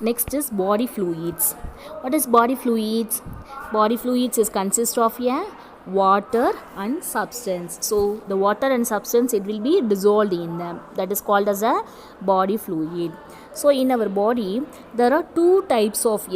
Next is body fluids. What is body fluids? Body fluids is consist of a water and substance. So the water and substance, it will be dissolved in them. That is called as a body fluid. So in our body there are two types of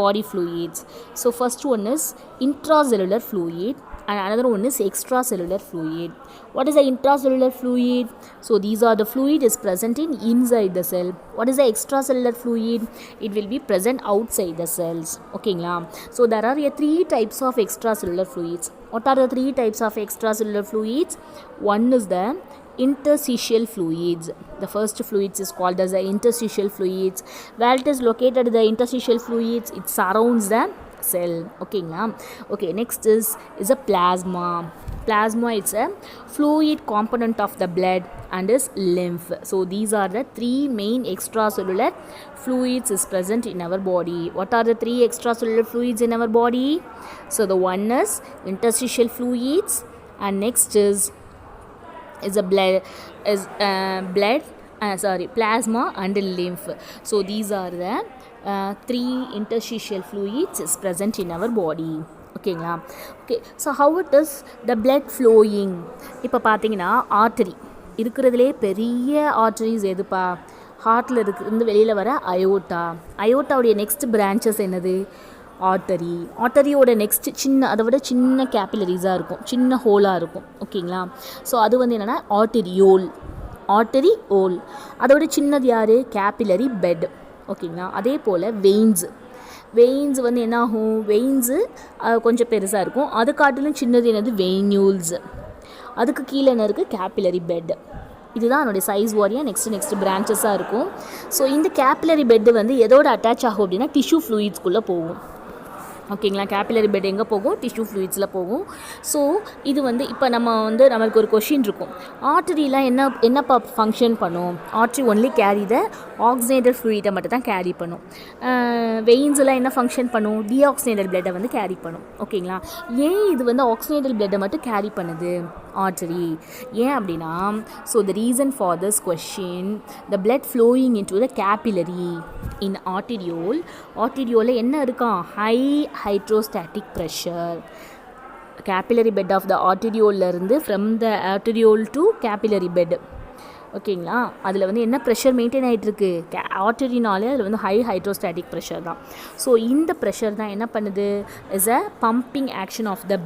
body fluids. So first one is intracellular fluid and another one is extracellular fluid. What is the intracellular fluid? So these are the fluid is present in inside the cell. What is the extracellular fluid? It will be present outside the cells. Okay, so there are three types of extracellular fluids. What are the three types of extracellular fluids? One is the interstitial fluids. The first fluids is called as the interstitial fluids. Where it is located, the interstitial fluids, it surrounds the cell. Okay, next is a plasma. Plasma, it's a fluid component of the blood and is lymph. So these are the three main extracellular fluids is present in our body. What are the three extracellular fluids in our body? So the one is interstitial fluids, and next is a plasma and lymph. So these are the three interstitial fluids is present in our body. Okay, so how it is the blood flowing? இப்போ பார்த்தீங்கன்னா artery இருக்கிறதுலே பெரிய arteries எதுப்பா? ஹார்ட்டில் இருந்து வெளியில் வர அயோட்டாவுடைய next branches என்னது? ஆர்டரியோட நெக்ஸ்ட் அதை விட சின்ன கேபிலரிஸாக இருக்கும், சின்ன ஹோலாக இருக்கும். ஓகேங்களா? ஸோ அது வந்து என்னென்னா ஆர்டரி ஓல். அதோட சின்னது யார்? Capillary bed. ஓகேங்களா? அதே போல் வெயின்ஸ் வந்து என்ன ஆகும்? வெயின்ஸு கொஞ்சம் பெருசாக இருக்கும். அது காட்டிலும் சின்னது என்னது? வெயின்யூல்ஸ். அதுக்கு கீழே என்ன இருக்குது? Capillary bed. இதுதான் என்னுடைய சைஸ் வாரியாக நெக்ஸ்ட் பிரான்ச்சஸாக இருக்கும். ஸோ இந்த கேபிலரி பெட்டு வந்து எதோட அட்டாச் ஆகும் அப்படின்னா டிஷ்யூ ஃப்ளூயிட்ஸ்குள்ளே போகும். ஓகேங்களா? கேபிலரி பெட் எங்கே போகும்? டிஷ்யூ ஃப்ளூயிட்ஸில் போகும். ஸோ இது வந்து இப்போ நம்மளுக்கு ஒரு கொஷின் இருக்கும், ஆர்டரிலாம் என்னப்பா ஃபங்க்ஷன் பண்ணும்? Artery only carry the oxygenated ஃப்ளூயிட்டை மட்டும் தான் கேரி பண்ணும். வெயின்ஸ்லாம் என்ன ஃபங்க்ஷன் பண்ணும்? டீஆக்சிஜனேட்டட் பிளட்டை வந்து கேரி பண்ணும். ஓகேங்களா? ஏன் இது வந்து ஆக்சிஜனேட்டட் பிளட்டை மட்டும் கேரி பண்ணுது ஆர்டரி? ஏன் அப்படின்னா, so the reason for this question, the blood flowing into the capillary in ஆர்டரியோவில் என்ன இருக்கான்? High hydrostatic pressure. Capillary bed of the ஆர்டரியோலிருந்து from the arteriole to capillary bed. ஓகேங்களா? அதில் வந்து என்ன ப்ரெஷர் மெயின்டைன் ஆகிட்டுருக்கு? ஆர்டரினாலே அதில் வந்து ஹை ஹைட்ரோஸ்டாட்டிக் ப்ரெஷர் தான். ஸோ இந்த ப்ரெஷர் தான் என்ன பண்ணுது? Is a pumping action of the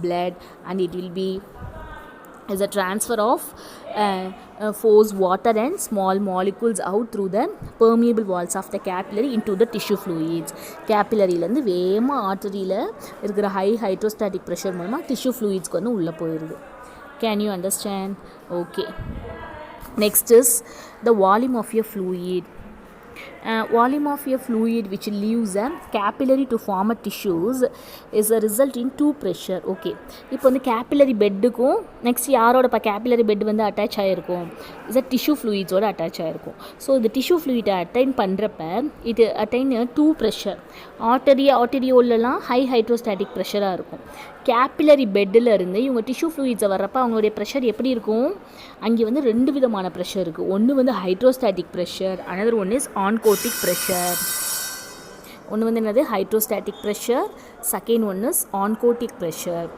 blood and it will be is a transfer of force water and small molecules out through the permeable walls of the capillary into the tissue fluids. கேபிலரியிலேருந்து வேகமாக ஆர்டரியில் இருக்கிற high hydrostatic pressure மூலமாக tissue ஃப்ளூயிட்ஸ்க்கு வந்து உள்ளே போயிடுது. Can you understand? Okay, next is the volume of a fluid. Volume of a fluid which leaves a capillary to form a tissues is a result in two pressure. Okay, இப்போ வந்து capillary பெட்டுக்கும் next யாரோட capillary bed வந்து attach ஆகிருக்கும்? Is a tissue ஃப்ளூயிட்ஸோட attach ஆகிருக்கும். So இந்த tissue ஃப்ளூயிட்டை அட்டைன் பண்ணுறப்ப இது அட்டைன் டூ ப்ரெஷர். ஆர்டரியோலலாம் ஹை ஹைட்ரோஸ்டாட்டிக் ப்ரெஷராக இருக்கும். கேபிலரி பெட்டில் இருந்து இவங்க டிஷ்யூ ஃப்ளூயிட்ஸை வர்றப்போ அவங்களுடைய ப்ரெஷர் எப்படி இருக்கும்? அங்கே வந்து ரெண்டு விதமான ப்ரெஷர் இருக்குது. ஒன்று வந்து hydrostatic pressure, another one is oncotic pressure. ஒன்று வந்து என்னது? Hydrostatic pressure, second one is oncotic pressure.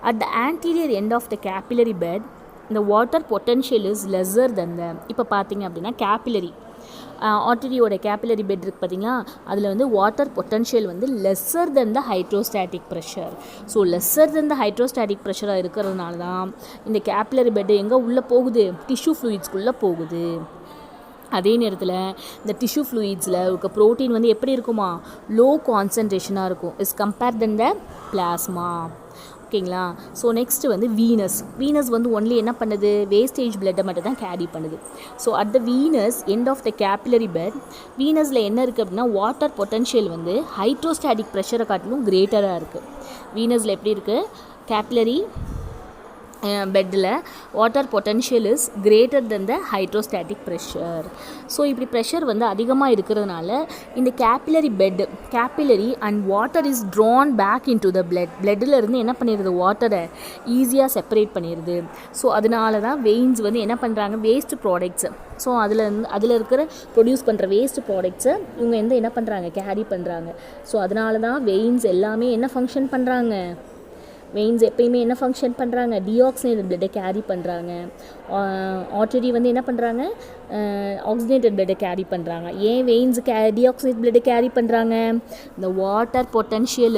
At the anterior end of the capillary bed இந்த water potential is lesser than the. இப்போ பார்த்தீங்க அப்படின்னா கேபிலரி ஆர்டரியோட கேபிலரி பெட் இருக்குது பார்த்தீங்களா? அதில் வந்து வாட்டர் பொட்டன்ஷியல் வந்து lesser than the hydrostatic pressure. So lesser than the hydrostatic ப்ரெஷராக இருக்கிறதுனால தான் இந்த கேபிலரி பெட்டு எங்கே உள்ளே போகுது? டிஷ்யூ ஃப்ளூயிட்ஸ்குள்ளே போகுது. அதே நேரத்தில் இந்த டிஷ்யூ ஃப்ளூயிட்ஸில் இருக்க ப்ரோட்டீன் வந்து எப்படி இருக்குமா? லோ கான்சன்ட்ரேஷனாக இருக்கும் is compare than the plasma. ஓகேங்களா? ஸோ நெக்ஸ்ட்டு வந்து வீனஸ் வந்து ஒன்லி என்ன பண்ணுது? வேஸ்டேஜ் பிளட்டை மட்டும் தான் கேரி பண்ணுது. So at the venous end of the capillary bed, வீனஸில் என்ன இருக்குது அப்படின்னா வாட்டர் பொட்டன்ஷியல் வந்து ஹைட்ரோஸ்டாட்டிக் ப்ரெஷரை காட்டிலும் கிரேட்டராக இருக்குது. வீனஸில் எப்படி இருக்குது? கேபிலரி பெட்டில் water potential is greater than the hydrostatic pressure. So இப்படி ப்ரெஷர் வந்து அதிகமாக இருக்கிறதுனால இந்த capillary and water is drawn back into the பிளட்டில் இருந்து என்ன பண்ணிடுது, வாட்டரை ஈஸியாக செப்பரேட் பண்ணிடுது. ஸோ அதனால தான் வெயின்ஸ் வந்து என்ன பண்ணுறாங்க, வேஸ்ட் ப்ராடக்ட்ஸு, ஸோ அதில் இருக்கிற ப்ரொடியூஸ் பண்ணுற வேஸ்ட் ப்ராடக்ட்ஸை இவங்க என்ன பண்ணுறாங்க, கேரி பண்ணுறாங்க. ஸோ அதனால தான் வெயின்ஸ் எல்லாமே என்ன ஃபங்க்ஷன் பண்ணுறாங்க, வெயின்ஸ் எப்பயுமே என்ன ஃபங்க்ஷன் பண்ணுறாங்க, டிஆக்சினேட்டட் பிளட்டை கேரி பண்ணுறாங்க. ஆர்டரி வந்து என்ன பண்ணுறாங்க, ஆக்சிஜனேட்டட் பிளட்டை கேரி பண்ணுறாங்க. ஏன் வெயின்ஸ் டிஆக்சினேட் பிளட்டை கேரி பண்ணுறாங்க, the water potential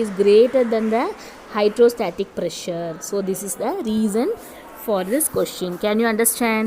is greater than the hydrostatic pressure. So this is the reason for this question. Can you understand?